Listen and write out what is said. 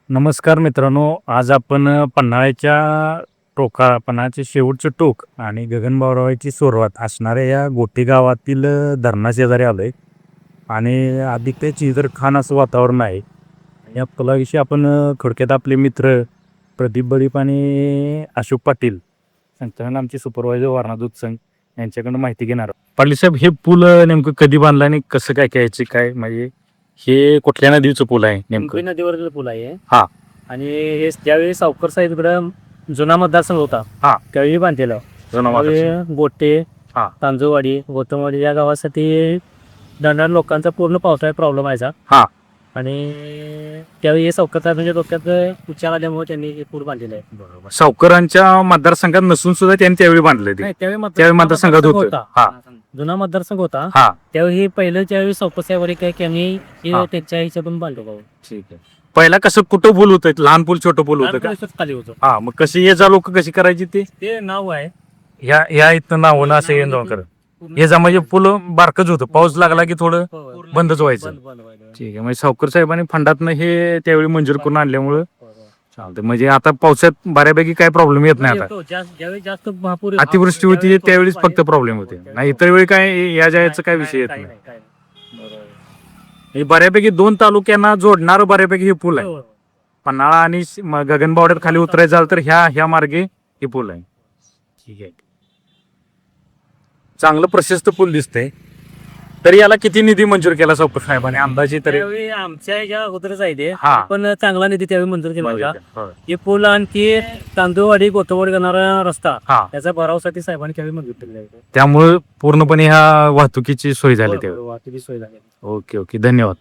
नमस्कार मित्रांनो, आज आपण पन्हाळ्याचे शेवटचं टोक आणि गगनबावड्याची सुरुवात असणाऱ्या या गोटी गावातील धरणाशेजारी आलोय आणि आदित्यची इतर खान असं वातावरण आहे. या पुलाविषयी आपण थोडक्यात आपले मित्र प्रदीप बळीप आणि अशोक पाटील संचालन आमचे सुपरवायझर वारणादूत संघ यांच्याकडून माहिती घेणार आहोत. पाटील साहेब, हे पूल नेमकं कधी बांधलं आणि कसं काय यायचे काय, म्हणजे हे कुठल्या नदीचं पूल आहे नेमकं? पिंपरी नदीवरील पूल आहे हा. आणि हे ज्यावेळी सावकर साहेबकडे जुना मतदारसंघ होता हा. त्यावेळी बांधलेलं. त्यावेळी गोटे, हा. तांजूवाडी, गौतमवाडी या गावासाठी दंडार लोकांचा पूर्ण पावसाळ्यात प्रॉब्लेम व्हायचा. हा. आणि त्यावेळी हे सावकर साहेबांच्या डोक्यात विचार आल्यामुळे त्यांनी हे पूल बांधलेलं आहे. बरोबर. सावकरांच्या मतदारसंघात नसून सुद्धा त्यांनी त्यावेळी बांधले ते. नाही, त्यावेळी त्यावेळी मतदारसंघात होतं. हा. जुना मतदारसंघ होता. हा. त्यावेळी पहिलं ज्यावेळी सावकर साहेबांनी काय त्यांनी हा. त्यांच्या ह्याच्यातून बांधलो. ठीक आहे. पहिला कसं कुठं पूल होतं? लहान पूल छोटं पूल होतं का? खाली होतं हा. मग कशी ये जा लोक कशी करायची ते नाव आहे. या इथं नाव ना असं येऊन जाऊन करत ये जा, म्हणजे पूल बारकच होतं, पाऊस लागला की थोडं बंदच व्हायचं. ठीक आहे. म्हणजे सावकर साहेबांनी फंडातनं हे त्यावेळी मंजूर करून आणल्यामुळं चालतं. म्हणजे आता पावसात बऱ्यापैकी काय प्रॉब्लेम येत नाही. आता ज्यावेळी जास्त महापूर अतिवृष्टी होती त्यावेळीच फक्त प्रॉब्लेम होते, नाही इतर वेळी काय या जायचं काय विषय येत नाही. हे बऱ्यापैकी 2 तालुक्यांना जोडणार बऱ्यापैकी हे पूल आहे. पन्हाळा आणि गगनबावड्यात खाली उतरायचं झालं तर ह्या मार्गे हे पूल आहे. ठीक आहे. चांगलं प्रशस्त पूल दिसतंय. तरी याला किती निधी मंजूर केला सावकर साहेबांनी अंदाजे तरी? त्यावेळी आमच्या ह्याच्या अगोदरच आहे ते, हा. पण चांगला निधी त्यावेळी मंजूर केला होता. हे पूल आणि तांदूळवाडी गोतवाडी जाणारा रस्ता हा. त्याचा भरावासाठी साहेबांनी त्यावेळी मंजूर केलेला आहे. त्यामुळे पूर्णपणे ह्या वाहतुकीची सोय झाली त्यावेळी. वाहतुकीची सोय झाली. ओके, धन्यवाद.